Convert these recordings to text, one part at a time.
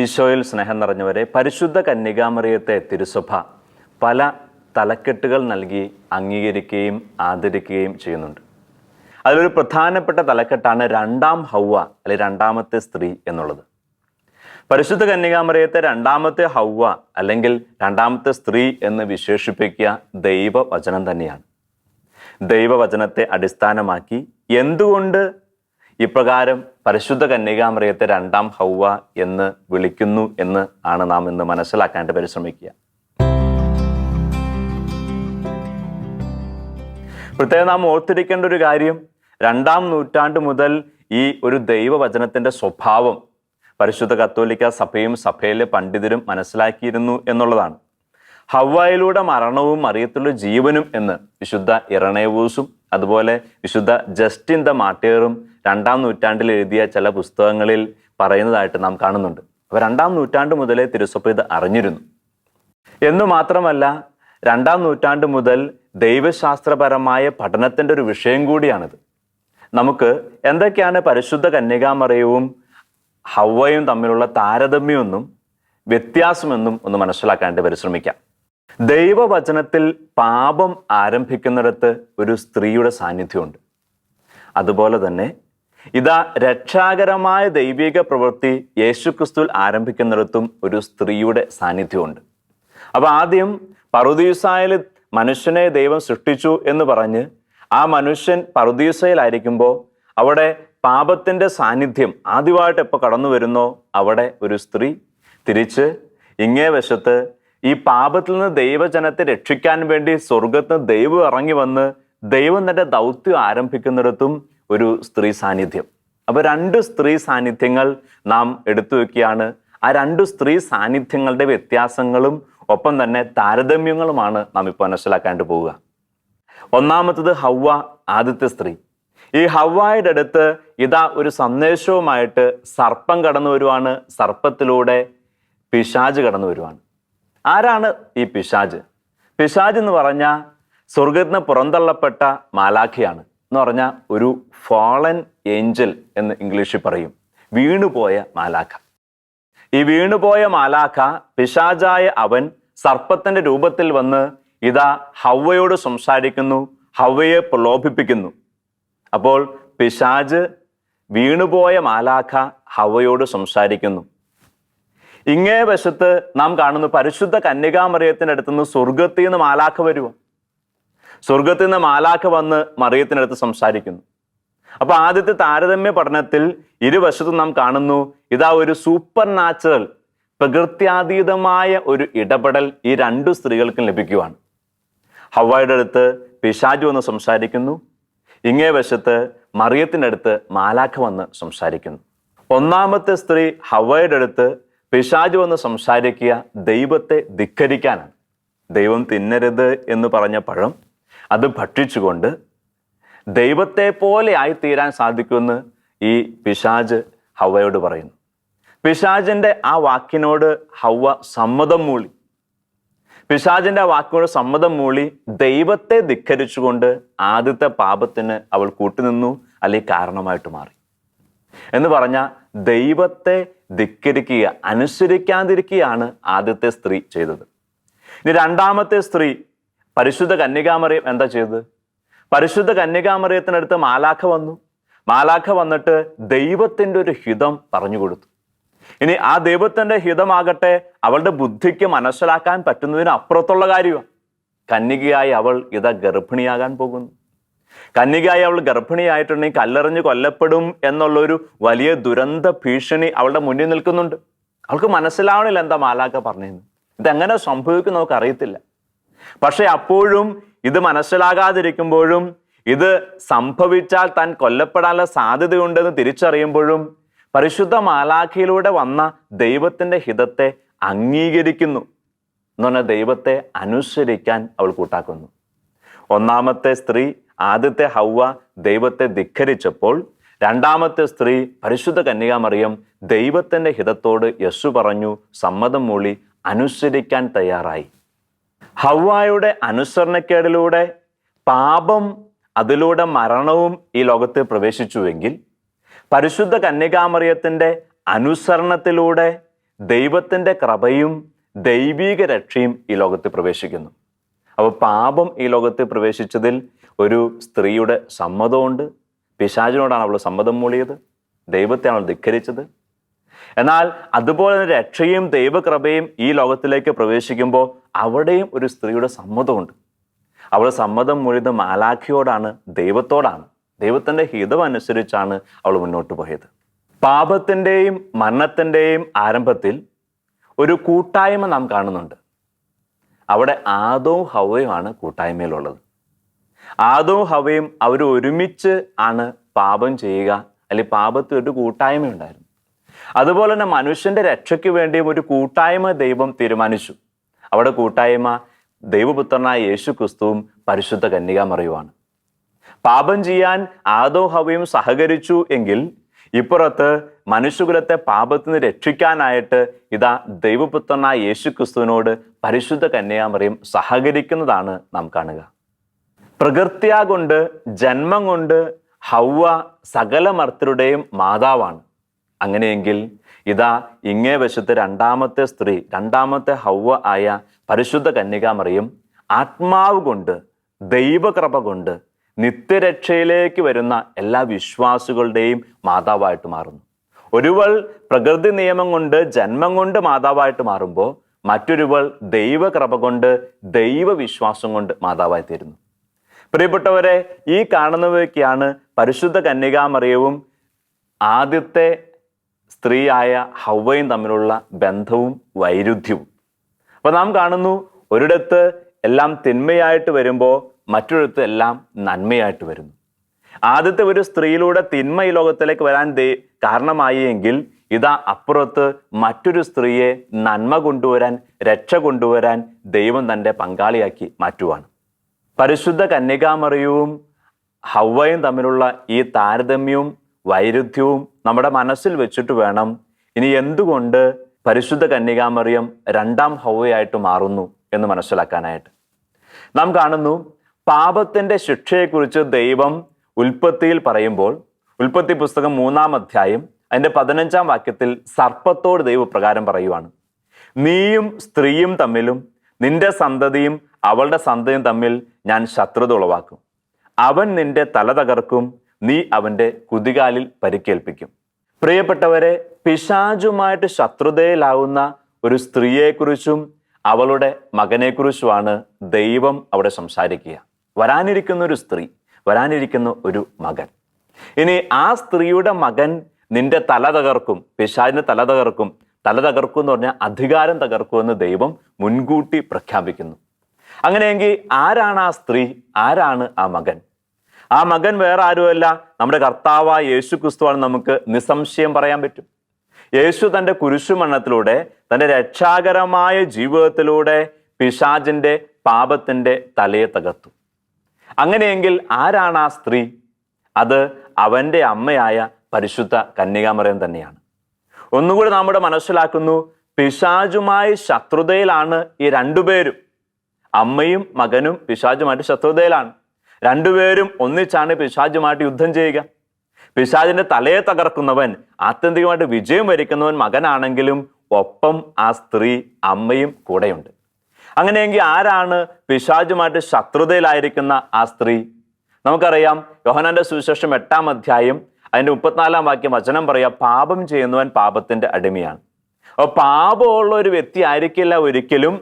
ഈശോയിൽ സ്നേഹം നിറഞ്ഞവരെ, പരിശുദ്ധ കന്യകാമറിയത്തെ തിരുസഭ പല തലക്കെട്ടുകൾ നൽകി അംഗീകരിക്കുകയും ആദരിക്കുകയും ചെയ്യുന്നുണ്ട്. അതിലൊരു പ്രധാനപ്പെട്ട തലക്കെട്ടാണ് രണ്ടാം ഹൗവ അല്ലെങ്കിൽ രണ്ടാമത്തെ സ്ത്രീ എന്നുള്ളത്. പരിശുദ്ധ കന്യകാമറിയത്തെ രണ്ടാമത്തെ ഹൗവ അല്ലെങ്കിൽ രണ്ടാമത്തെ സ്ത്രീ എന്ന് വിശേഷിപ്പിക്കുക ദൈവവചനം തന്നെയാണ്. ദൈവവചനത്തെ അടിസ്ഥാനമാക്കി എന്തുകൊണ്ട് ഇപ്രകാരം പരിശുദ്ധ കന്യകാമറിയത്തെ രണ്ടാം ഹൗവ എന്ന് വിളിക്കുന്നു എന്ന് ആണ് നാം ഇന്ന് മനസ്സിലാക്കാനായിട്ട് പരിശ്രമിക്കുക. പ്രത്യേകം നാം ഓർത്തിരിക്കേണ്ട ഒരു കാര്യം, 2-ാം നൂറ്റാണ്ട് മുതൽ ഈ ഒരു ദൈവവചനത്തിന്റെ സ്വഭാവം പരിശുദ്ധ കത്തോലിക്ക സഭയും സഭയിലെ പണ്ഡിതരും മനസ്സിലാക്കിയിരുന്നു എന്നുള്ളതാണ്. ഹവ്വായിലൂടെ മരണവും മറിയത്തിലുള്ള ജീവനും എന്ന് വിശുദ്ധ ഇറണേവൂസും അതുപോലെ വിശുദ്ധ ജസ്റ്റിൻ ദ മാർട്ടിയറും 2-ാം നൂറ്റാണ്ടിൽ എഴുതിയ ചില പുസ്തകങ്ങളിൽ പറയുന്നതായിട്ട് നാം കാണുന്നുണ്ട്. അപ്പോൾ 2-ാം നൂറ്റാണ്ട് മുതലേ തിരുസഭ ഇത് അറിഞ്ഞിരുന്നു എന്നു മാത്രമല്ല, 2-ാം നൂറ്റാണ്ട് മുതൽ ദൈവശാസ്ത്രപരമായ പഠനത്തിൻ്റെ ഒരു വിഷയം കൂടിയാണിത്. നമുക്ക് എന്തൊക്കെയാണ് പരിശുദ്ധ കന്യകാമറിയവും ഹവ്വയും തമ്മിലുള്ള താരതമ്യമെന്നും വ്യത്യാസമെന്നും ഒന്ന് മനസ്സിലാക്കാനായിട്ട് പരിശ്രമിക്കാം. ദൈവവചനത്തിൽ പാപം ആരംഭിക്കുന്നിടത്ത് ഒരു സ്ത്രീയുടെ സാന്നിധ്യമുണ്ട്. അതുപോലെ തന്നെ ഇതാ രക്ഷാകരമായ ദൈവിക പ്രവൃത്തി യേശുക്രിസ്തുവിൽ ആരംഭിക്കുന്നിടത്തും ഒരു സ്ത്രീയുടെ സാന്നിധ്യമുണ്ട്. അപ്പൊ ആദ്യം പറുദീസായിൽ മനുഷ്യനെ ദൈവം സൃഷ്ടിച്ചു എന്ന് പറഞ്ഞ് ആ മനുഷ്യൻ പറുദീസയിലായിരിക്കുമ്പോൾ അവിടെ പാപത്തിന്റെ സാന്നിധ്യം ആദ്യമായിട്ട് എപ്പോൾ കടന്നു വരുന്നോ അവിടെ ഒരു സ്ത്രീ തിരിച്ച് ഇങ്ങേ വശത്ത് ഈ പാപത്തിൽ നിന്ന് ദൈവജനത്തെ രക്ഷിക്കാൻ വേണ്ടി സ്വർഗത്ത് ദൈവം ഇറങ്ങി വന്ന് ദൈവം തന്റെ ദൗത്യം ആരംഭിക്കുന്നിടത്തും ഒരു സ്ത്രീ സാന്നിധ്യം. അപ്പൊ 2 സ്ത്രീ സാന്നിധ്യങ്ങൾ നാം എടുത്തു വെക്കുകയാണ്. ആ 2 സ്ത്രീ സാന്നിധ്യങ്ങളുടെ വ്യത്യാസങ്ങളും ഒപ്പം തന്നെ താരതമ്യങ്ങളുമാണ് നാം ഇപ്പോൾ മനസ്സിലാക്കാണ്ട് പോവുക. ഒന്നാമത്തത് ഹവ്വ, ആദ്യത്തെ സ്ത്രീ. ഈ ഹവ്വായുടെ അടുത്ത് ഇതാ ഒരു സന്ദേശവുമായിട്ട് സർപ്പം കടന്നു വരുവാണ്. സർപ്പത്തിലൂടെ പിശാച് കടന്നു വരുവാണ്. ആരാണ് ഈ പിശാച്? പിശാച് എന്ന് പറഞ്ഞാൽ സ്വർഗത്തിൽ നിന്ന് പുറന്തള്ളപ്പെട്ട മാലാഖയാണ്. എന്ന് പറഞ്ഞാൽ ഒരു ഫാളൻ ഏഞ്ചൽ എന്ന് ഇംഗ്ലീഷിൽ പറയും, വീണുപോയ മാലാഖ. ഈ വീണുപോയ മാലാഖ പിശാചായ അവൻ സർപ്പത്തിന്റെ രൂപത്തിൽ വന്ന് ഇതാ ഹവ്വയോട് സംസാരിക്കുന്നു, ഹവ്വയെ പ്രലോഭിപ്പിക്കുന്നു. അപ്പോൾ പിശാച് വീണുപോയ മാലാഖ ഹവ്വയോട് സംസാരിക്കുന്നു. ഇങ്ങേ വശത്ത് നാം കാണുന്നു പരിശുദ്ധ കന്യകാമറിയത്തിന്റെ അടുത്തുനിന്ന് സ്വർഗത്തിൽ നിന്ന് മാലാഖ വരുക. സ്വർഗത്തിൽ നിന്ന് മാലാഖ വന്ന് മറിയത്തിനടുത്ത് സംസാരിക്കുന്നു. അപ്പൊ ആദ്യത്തെ താരതമ്യ പഠനത്തിൽ ഇരുവശത്തും നാം കാണുന്നു ഇതാ ഒരു സൂപ്പർ നാച്ചുറൽ, പ്രകൃത്യാതീതമായ ഒരു ഇടപെടൽ ഈ 2 സ്ത്രീകൾക്കും ലഭിക്കുവാണ്. ഹവ്വായുടെ അടുത്ത് പിശാച് വന്ന് സംസാരിക്കുന്നു, ഇങ്ങേ വശത്ത് മറിയത്തിൻ്റെ അടുത്ത് മാലാഖ വന്ന് സംസാരിക്കുന്നു. ഒന്നാമത്തെ സ്ത്രീ ഹവ്വായുടെ അടുത്ത് പിശാച് വന്ന് സംസാരിക്കുക ദൈവത്തെ ധിക്കരിക്കാനാണ്. ദൈവം തിന്നരുത് എന്ന് പറഞ്ഞ പഴം അത് ഭക്ഷിച്ചുകൊണ്ട് ദൈവത്തെ പോലെ ആയിത്തീരാൻ സാധിക്കുമെന്ന് ഈ പിശാച് ഹവ്വയോട് പറയുന്നു. പിശാചിന്റെ ആ വാക്കിനോട് ഹവ്വ സമ്മതം മൂളി. പിശാചിന്റെ ആ വാക്കിനോട് സമ്മതം മൂളി ദൈവത്തെ ധിക്കരിച്ചുകൊണ്ട് ആദ്യത്തെ പാപത്തിന് അവൾ കൂട്ടുനിന്നു, അല്ലെങ്കിൽ കാരണമായിട്ട് മാറി. എന്ന് പറഞ്ഞാൽ ദൈവത്തെ ധിക്കരിക്കുക, അനുസരിക്കാതിരിക്കുകയാണ് ആദ്യത്തെ സ്ത്രീ ചെയ്തത്. ഇനി രണ്ടാമത്തെ സ്ത്രീ പരിശുദ്ധ കന്യകാമറിയം എന്താ ചെയ്തത്? പരിശുദ്ധ കന്യകാമറിയത്തിനടുത്ത് മാലാഖ വന്നു. മാലാഖ വന്നിട്ട് ദൈവത്തിന്റെ ഒരു ഹിതം പറഞ്ഞു കൊടുത്തു. ഇനി ആ ദൈവത്തിന്റെ ഹിതമാകട്ടെ അവളുടെ ബുദ്ധിക്ക് മനസ്സിലാക്കാൻ പറ്റുന്നതിന് അപ്പുറത്തുള്ള കാര്യമാണ്. കന്യകയായി അവൾ ഇതാ ഗർഭിണിയാകാൻ പോകുന്നു. കന്യകയായി അവൾ ഗർഭിണിയായിട്ടുണ്ടെങ്കിൽ കല്ലെറിഞ്ഞ് കൊല്ലപ്പെടും എന്നുള്ളൊരു വലിയ ദുരന്ത ഭീഷണി അവളുടെ മുന്നിൽ നിൽക്കുന്നുണ്ട്. അവൾക്ക് മനസ്സിലാവണില്ല എന്താ മാലാഖ പറഞ്ഞതെന്ന്. ഇതെങ്ങനെ സംഭവിക്കും നമുക്ക് അറിയത്തില്ല. പക്ഷെ അപ്പോഴും ഇത് മനസ്സിലാകാതിരിക്കുമ്പോഴും ഇത് സംഭവിച്ചാൽ താൻ കൊല്ലപ്പെടാനുള്ള സാധ്യതയുണ്ടെന്ന് തിരിച്ചറിയുമ്പോഴും പരിശുദ്ധ മാലാഖയിലൂടെ വന്ന ദൈവത്തിന്റെ ഹിതത്തെ അംഗീകരിക്കുന്നു. എന്ന് പറഞ്ഞാൽ ദൈവത്തെ അനുസരിക്കാൻ അവൾ കൂട്ടാക്കുന്നു. ഒന്നാമത്തെ സ്ത്രീ ആദ്യത്തെ ഹവ്വ ദൈവത്തെ ധിക്കരിച്ചപ്പോൾ രണ്ടാമത്തെ സ്ത്രീ പരിശുദ്ധ കന്യകാമറിയം ദൈവത്തിന്റെ ഹിതത്തോട് യെസ് പറഞ്ഞു, സമ്മതം മൂളി, അനുസരിക്കാൻ തയ്യാറായി. ഹവ്വായുടെ അനുസരണക്കേടിലൂടെ പാപം, അതിലൂടെ മരണവും ഈ ലോകത്ത് പ്രവേശിച്ചുവെങ്കിൽ പരിശുദ്ധ കന്യകാമറിയത്തിന്റെ അനുസരണത്തിലൂടെ ദൈവത്തിൻ്റെ കൃപയും ദൈവീക രക്ഷയും ഈ ലോകത്തിൽ പ്രവേശിക്കുന്നു. അപ്പോൾ പാപം ഈ ലോകത്തിൽ പ്രവേശിച്ചതിൽ ഒരു സ്ത്രീയുടെ സമ്മതമുണ്ട്. പിശാചിനോടാണ് അവൾ സമ്മതം മൂളിയത്, ദൈവത്തെയാണ് അവൾ ധിക്കരിച്ചത്. എന്നാൽ അതുപോലെ തന്നെ രക്ഷയും ദൈവകൃപയും ഈ ലോകത്തിലേക്ക് പ്രവേശിക്കുമ്പോൾ അവിടെയും ഒരു സ്ത്രീയുടെ സമ്മതമുണ്ട്. അവൾ സമ്മതം മൂളിയത് മാലാഖിയോടാണ്, ദൈവത്തോടാണ്. ദൈവത്തിൻ്റെ ഹിതം അനുസരിച്ചാണ് അവൾ മുന്നോട്ട് പോയത്. പാപത്തിൻ്റെയും മരണത്തിൻ്റെയും ആരംഭത്തിൽ ഒരു കൂട്ടായ്മ നാം കാണുന്നുണ്ട്. അവിടെ ആദവും ഹവ്വയുമാണ് കൂട്ടായ്മയിലുള്ളത്. ആദവും ഹവ്വയും അവർ ഒരുമിച്ച് ആണ് പാപം ചെയ്യുക, അല്ലെങ്കിൽ പാപത്തിൽ ഒരു കൂട്ടായ്മ ഉണ്ടായിരുന്നു. അതുപോലെ തന്നെ മനുഷ്യന്റെ രക്ഷയ്ക്ക് വേണ്ടിയും ഒരു കൂട്ടായ്മ ദൈവം തീരുമാനിച്ചു. അവിടെ കൂട്ടായ്മ ദൈവപുത്രനായ യേശു ക്രിസ്തുവും പരിശുദ്ധ കന്യകാമറിയുമാണ്. പാപം ചെയ്യാൻ ആദവും ഹവ്വയും സഹകരിച്ചു എങ്കിൽ ഇപ്പുറത്ത് മനുഷ്യകുലത്തെ പാപത്തിൽ നിന്ന് രക്ഷിക്കാനായിട്ട് ഇതാ ദൈവപുത്രനായ യേശു ക്രിസ്തുവിനോട് പരിശുദ്ധ കന്യകാമറിയം സഹകരിക്കുന്നതാണ് നാം കാണുക. പ്രകൃത്യാ കൊണ്ട്, ജന്മം കൊണ്ട് ഹവ്വ സകല മർത്യരുടെയും മാതാവാണ്. അങ്ങനെയെങ്കിൽ ഇതാ ഇങ്ങേ വശത്ത് രണ്ടാമത്തെ സ്ത്രീ, രണ്ടാമത്തെ ഹവ്വ ആയ പരിശുദ്ധ കന്യകാമറിയം ആത്മാവ് കൊണ്ട്, ദൈവകൃപ കൊണ്ട് നിത്യരക്ഷയിലേക്ക് വരുന്ന എല്ലാ വിശ്വാസികളുടെയും മാതാവായിട്ട് മാറുന്നു. ഒരുവൾ പ്രകൃതി നിയമം കൊണ്ട്, ജന്മം കൊണ്ട് മാതാവായിട്ട് മാറുമ്പോൾ മറ്റൊരുവൾ ദൈവകൃപ കൊണ്ട്, ദൈവവിശ്വാസം കൊണ്ട് മാതാവായി തീരുന്നു. പ്രിയപ്പെട്ടവരെ, ഈ കാണുന്നവയൊക്കെയാണ് പരിശുദ്ധ കന്യകാമറിയവും ആദ്യത്തെ സ്ത്രീയായ ഹവ്വയും തമ്മിലുള്ള ബന്ധവും വൈരുദ്ധ്യവും. അപ്പൊ നാം കാണുന്നു, ഒരിടത്ത് എല്ലാം തിന്മയായിട്ട് വരുമ്പോൾ മറ്റൊരിടത്ത് എല്ലാം നന്മയായിട്ട് വരുന്നു. ആദ്യത്തെ ഒരു സ്ത്രീയിലൂടെ തിന്മ ഈ ലോകത്തിലേക്ക് വരാൻ കാരണമായി എങ്കിൽ ഇതാ അപ്പുറത്ത് മറ്റൊരു സ്ത്രീയെ നന്മ കൊണ്ടുവരാൻ, രക്ഷ കൊണ്ടുവരാൻ ദൈവം തൻ്റെ പങ്കാളിയാക്കി മാറ്റുവാണ്. പരിശുദ്ധ കന്യകാമറിയവും ഹവ്വയും തമ്മിലുള്ള ഈ താരതമ്യവും വൈരുദ്ധ്യവും നമ്മുടെ മനസ്സിൽ വെച്ചിട്ട് വേണം ഇനി എന്തുകൊണ്ട് പരിശുദ്ധ കന്യകാമറിയം രണ്ടാം ഹവ്വയായിട്ട് മാറുന്നു എന്ന് മനസ്സിലാക്കാനായിട്ട്. നാം കാണുന്നു, പാപത്തിൻ്റെ ശിക്ഷയെക്കുറിച്ച് ദൈവം ഉൽപ്പത്തിയിൽ പറയുമ്പോൾ, ഉൽപ്പത്തി പുസ്തകം 3-ാം അധ്യായം അതിൻ്റെ 15-ാം വാക്യത്തിൽ സർപ്പത്തോട് ദൈവപ്രകാരം പറയുവാണ്, നീയും സ്ത്രീയും തമ്മിലും നിന്റെ സന്തതിയും അവളുടെ സന്തതിയും തമ്മിൽ ഞാൻ ശത്രുത ഉളവാക്കും. അവൻ നിന്റെ തല തകർക്കും, നീ അവൻ്റെ കുതികാലിൽ പരിക്കേൽപ്പിക്കും. പ്രിയപ്പെട്ടവരെ, പിശാചുമായിട്ട് ശത്രുതയിലാവുന്ന ഒരു സ്ത്രീയെക്കുറിച്ചും അവളുടെ മകനെക്കുറിച്ചുമാണ് ദൈവം അവിടെ സംസാരിക്കുക. വരാനിരിക്കുന്ന ഒരു സ്ത്രീ, വരാനിരിക്കുന്ന ഒരു മകൻ. ഇനി ആ സ്ത്രീയുടെ മകൻ നിന്റെ തല തകർക്കും, പിശാചിന്റെ തല തകർക്കും. തല തകർക്കും എന്ന് പറഞ്ഞാൽ അധികാരം തകർക്കുമെന്ന് ദൈവം മുൻകൂട്ടി പ്രഖ്യാപിക്കുന്നു. അങ്ങനെയെങ്കിൽ ആരാണ് ആ സ്ത്രീ, ആരാണ് ആ മകൻ? ആ മകൻ വേറെ ആരുമല്ല, നമ്മുടെ കർത്താവായ യേശു ക്രിസ്തുവാണ്. നമുക്ക് നിസ്സംശയം പറയാൻ പറ്റും. യേശു തൻ്റെ കുരിശുമരണത്തിലൂടെ, തൻ്റെ രക്ഷാകരമായ ജീവിതത്തിലൂടെ പിശാചിന്റെ പാപത്തിന്റെ തലയെ തകർത്തു. അങ്ങനെയെങ്കിൽ ആരാണ് ആ സ്ത്രീ? അത് അവൻ്റെ അമ്മയായ പരിശുദ്ധ കന്യകാമറിയം തന്നെയാണ്. ഒന്നുകൂടി നമ്മുടെ മനസ്സിലാക്കുന്നു, പിശാചുമായി ശത്രുതയിലാണ് ഈ രണ്ടുപേരും. അമ്മയും മകനും പിശാചുമായിട്ട് ശത്രുതയിലാണ്. രണ്ടുപേരും ഒന്നിച്ചാണ് പിശാചുമായിട്ട് യുദ്ധം ചെയ്യുക. പിശാചിന്റെ തലയെ തകർക്കുന്നവൻ, ആത്യന്തികമായിട്ട് വിജയം വരിക്കുന്നവൻ മകനാണെങ്കിലും ഒപ്പം ആ സ്ത്രീ അമ്മയും കൂടെയുണ്ട്. അങ്ങനെയെങ്കിൽ ആരാണ് പിശാചുമായിട്ട് ശത്രുതയിലായിരിക്കുന്ന ആ സ്ത്രീ? നമുക്കറിയാം, യോഹന്നാന്റെ സുവിശേഷം 8-ാം അധ്യായം അതിൻ്റെ 34-ാം വാക്യം വചനം പറയാം, പാപം ചെയ്യുന്നവൻ പാപത്തിന്റെ അടിമയാണ്. അപ്പോൾ പാപമുള്ള ഒരു വ്യക്തി ആയിരിക്കില്ല ഒരിക്കലും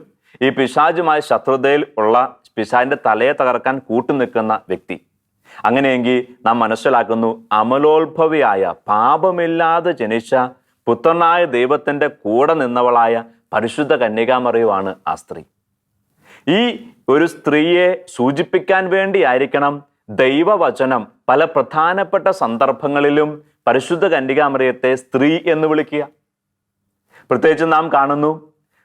ഈ പിശാചുമായി ശത്രുതയിൽ ഉള്ള, പിശാചിന്റെ തലയെ തകർക്കാൻ കൂട്ടുനിൽക്കുന്ന വ്യക്തി. അങ്ങനെയെങ്കിൽ നാം മനസ്സിലാക്കുന്നു, അമലോത്ഭവിയായ, പാപമില്ലാതെ ജനിച്ച പുത്രനായ ദൈവത്തിന്റെ കൂടെ നിന്നവളായ പരിശുദ്ധ കന്യകാമറിയമാണ് ആ സ്ത്രീ. ഈ ഒരു സ്ത്രീയെ സൂചിപ്പിക്കാൻ വേണ്ടിയായിരിക്കണം ദൈവവചനം പല പ്രധാനപ്പെട്ട സന്ദർഭങ്ങളിലും പരിശുദ്ധ കന്യകാമറിയത്തെ സ്ത്രീ എന്ന് വിളിക്കുക. പ്രത്യേകിച്ച് നാം കാണുന്നു,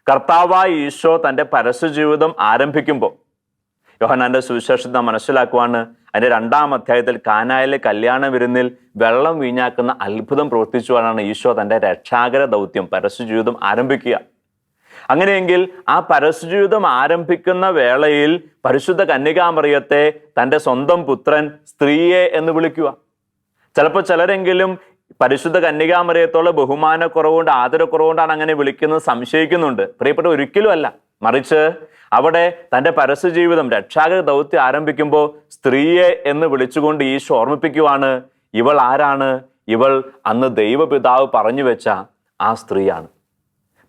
കർത്താവായ ഈശോ തൻ്റെ പരസ്യജീവിതം ആരംഭിക്കുമ്പോൾ യോഹന്നാന്റെ സുവിശേഷം നാം മനസ്സിലാക്കുവാണ്, അതിൻ്റെ 2-ാം അധ്യായത്തിൽ കാനായിലെ കല്യാണ വിരുന്നിൽ വെള്ളം വീഞ്ഞാക്കുന്ന അത്ഭുതം പ്രവർത്തിച്ചുകൊണ്ടാണ് ഈശോ തൻ്റെ രക്ഷാകര ദൗത്യം, പരസ്യജീവിതം ആരംഭിക്കുക. അങ്ങനെയെങ്കിൽ ആ പരസ്യജീവിതം ആരംഭിക്കുന്ന വേളയിൽ പരിശുദ്ധ കന്യകാമറിയത്തെ തൻ്റെ സ്വന്തം പുത്രൻ സ്ത്രീയെ എന്ന് വിളിക്കുക. ചിലപ്പോൾ ചിലരെങ്കിലും പരിശുദ്ധ കന്യകാമറിയത്തോളം ബഹുമാനക്കുറവുകൊണ്ട് ആദരക്കുറവുകൊണ്ടാണ് അങ്ങനെ വിളിക്കുന്നത് സംശയിക്കുന്നുണ്ട്. പ്രിയപ്പെട്ട, ഒരിക്കലും അല്ല. മറിച്ച് അവിടെ തൻ്റെ പരസ്യ ജീവിതം, രക്ഷാകര ദൗത്യം ആരംഭിക്കുമ്പോൾ സ്ത്രീയെ എന്ന് വിളിച്ചുകൊണ്ട് ഈശോ ഓർമ്മിപ്പിക്കുവാണ്, ഇവൾ ആരാണ്? ഇവൾ അന്ന് ദൈവപിതാവ് പറഞ്ഞു വെച്ച ആ സ്ത്രീയാണ്.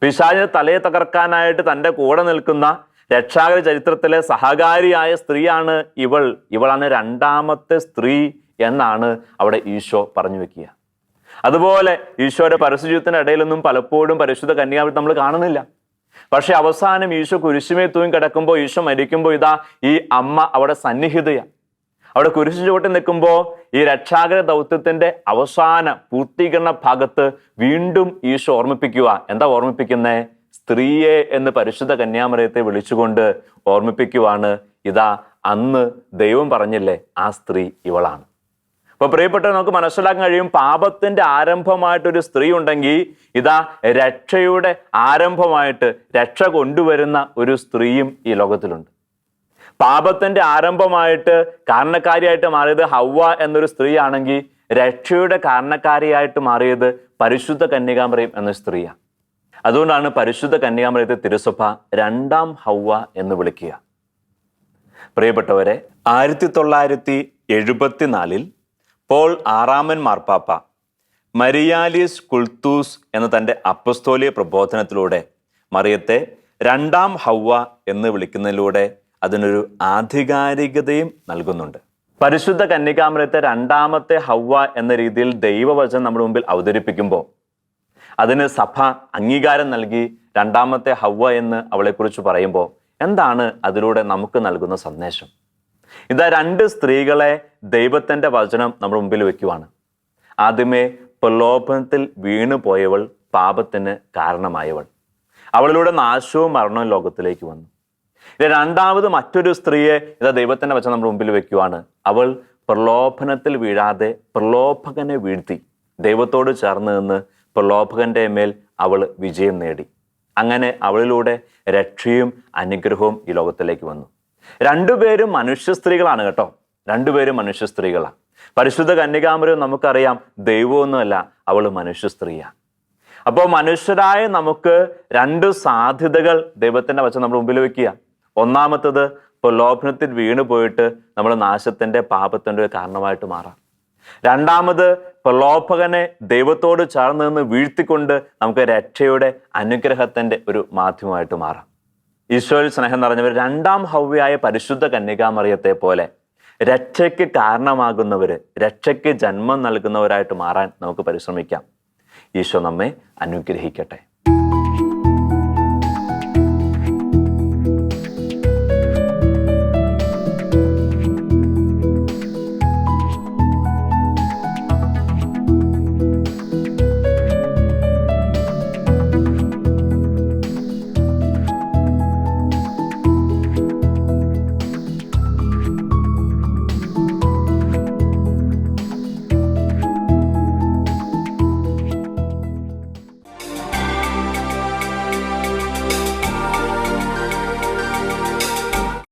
പിശാചിനെ തലയെ തകർക്കാനായിട്ട് തൻ്റെ കൂടെ നിൽക്കുന്ന രക്ഷാകര ചരിത്രത്തിലെ സഹകാരിയായ സ്ത്രീയാണ് ഇവൾ. ഇവളാണ് രണ്ടാമത്തെ സ്ത്രീ എന്നാണ് അവിടെ ഈശോ പറഞ്ഞു വെക്കുക. അതുപോലെ ഈശോയുടെ പരസ്യജീവിതത്തിന്റെ ഇടയിലൊന്നും പലപ്പോഴും പരിശുദ്ധ കന്യകാമറിയത്തെ നമ്മൾ കാണുന്നില്ല. പക്ഷെ അവസാനം ഈശോ കുരിശുമേ തൂങ്ങി കിടക്കുമ്പോൾ, ഈശോ മരിക്കുമ്പോൾ, ഇതാ ഈ അമ്മ അവിടെ സന്നിഹിതയാണ്. അവിടെ കുരിശു ചുവട്ടിൽ നിൽക്കുമ്പോൾ ഈ രക്ഷാകര ദൗത്യത്തിന്റെ അവസാന പൂർത്തീകരണ ഭാഗത്ത് വീണ്ടും ഈശോ ഓർമ്മിപ്പിക്കുക. എന്താ ഓർമ്മിപ്പിക്കുന്നേ? സ്ത്രീയെ എന്ന് പരിശുദ്ധ കന്യാമറിയത്തെ വിളിച്ചുകൊണ്ട് ഓർമ്മിപ്പിക്കുവാണ്, ഇതാ അന്ന് ദൈവം പറഞ്ഞില്ലേ, ആ സ്ത്രീ ഇവളാണ്. അപ്പൊ പ്രിയപ്പെട്ടവർ, നമുക്ക് മനസ്സിലാക്കാൻ കഴിയും, പാപത്തിന്റെ ആരംഭമായിട്ടൊരു സ്ത്രീ ഉണ്ടെങ്കിൽ ഇതാ രക്ഷയുടെ ആരംഭമായിട്ട് രക്ഷ കൊണ്ടുവരുന്ന ഒരു സ്ത്രീയും ഈ ലോകത്തിലുണ്ട്. പാപത്തിന്റെ ആരംഭമായിട്ട് കാരണക്കാരിയായിട്ട് മാറിയത് ഹവ്വ എന്നൊരു സ്ത്രീ ആണെങ്കിൽ രക്ഷയുടെ കാരണക്കാരിയായിട്ട് മാറിയത് പരിശുദ്ധ കന്യകാമറിയം എന്ന സ്ത്രീയാണ്. അതുകൊണ്ടാണ് പരിശുദ്ധ കന്യകാമറിയത്തെ തിരുസഭ രണ്ടാം ഹവ്വ എന്ന് വിളിക്കുക. പ്രിയപ്പെട്ടവരെ, 1974 പോൾ ആറാമൻ മാർപ്പാപ്പ മരിയാലിസ് കുൾത്തൂസ് എന്ന തൻ്റെ അപ്പസ്തോലിക പ്രബോധനത്തിലൂടെ മറിയത്തെ രണ്ടാം ഹവ്വ എന്ന് വിളിക്കുന്നതിലൂടെ അതിനൊരു ആധികാരികതയും നൽകുന്നുണ്ട്. പരിശുദ്ധ കന്യകാമറിയത്തെ രണ്ടാമത്തെ ഹവ്വ എന്ന രീതിയിൽ ദൈവവചനം നമ്മുടെ മുമ്പിൽ അവതരിപ്പിക്കുമ്പോൾ അതിന് സഭ അംഗീകാരം നൽകി രണ്ടാമത്തെ ഹവ്വ എന്ന് അവളെക്കുറിച്ച് പറയുമ്പോൾ എന്താണ് അതിലൂടെ നമുക്ക് നൽകുന്ന സന്ദേശം? ഇതാ രണ്ട് സ്ത്രീകളെ ദൈവത്തിൻ്റെ വചനം നമ്മുടെ മുമ്പിൽ വെക്കുവാണ്. ആദ്യമേ പ്രലോഭനത്തിൽ വീണു പോയവൾ, പാപത്തിന് കാരണമായവൾ. അവളിലൂടെ നാശവും മരണവും ലോകത്തിലേക്ക് വന്നു. രണ്ടാമത് മറ്റൊരു സ്ത്രീയെ ഇതാ ദൈവത്തിൻ്റെ വചനം നമ്മുടെ മുമ്പിൽ വെക്കുവാണ്. അവൾ പ്രലോഭനത്തിൽ വീഴാതെ പ്രലോഭകനെ വീഴ്ത്തി ദൈവത്തോട് ചേർന്ന് നിന്ന് പ്രലോഭകന്റെ മേൽ അവൾ വിജയം നേടി. അങ്ങനെ അവളിലൂടെ രക്ഷയും അനുഗ്രഹവും ഈ ലോകത്തിലേക്ക് വന്നു. രണ്ടുപേരും മനുഷ്യ സ്ത്രീകളാണ് കേട്ടോ. രണ്ടുപേരും മനുഷ്യ സ്ത്രീകളാണ്. പരിശുദ്ധ കന്യകാമറിയം നമുക്കറിയാം ദൈവമൊന്നുമല്ല, അവൾ മനുഷ്യ സ്ത്രീയാണ്. അപ്പോൾ മനുഷ്യരായ നമുക്ക് രണ്ട് സാധ്യതകൾ ദൈവത്തിൻ്റെ വചനം നമ്മുടെ മുമ്പിൽ വെക്കുക. ഒന്നാമത്തത്, പ്രലോഭനത്തിൽ വീണു പോയിട്ട് നമ്മൾ നാശത്തിൻ്റെ പാപത്തിൻ്റെ ഒരു കാരണമായിട്ട് മാറാം. രണ്ടാമത്, പ്രലോഭകനെ ദൈവത്തോട് ചേർന്ന് നിന്ന് വീഴ്ത്തിക്കൊണ്ട് നമുക്ക് രക്ഷയുടെ അനുഗ്രഹത്തിൻ്റെ ഒരു മാധ്യമമായിട്ട് മാറാം. ഈശോയിൽ സ്നേഹം നിറഞ്ഞവർ, രണ്ടാം ഹവ്വയായ പരിശുദ്ധ കന്യകാമറിയത്തെ പോലെ രക്ഷയ്ക്ക് കാരണമാകുന്നവർ, രക്ഷയ്ക്ക് ജന്മം നൽകുന്നവരായിട്ട് മാറാൻ നമുക്ക് പരിശ്രമിക്കാം. ഈശോ നമ്മെ അനുഗ്രഹിക്കട്ടെ.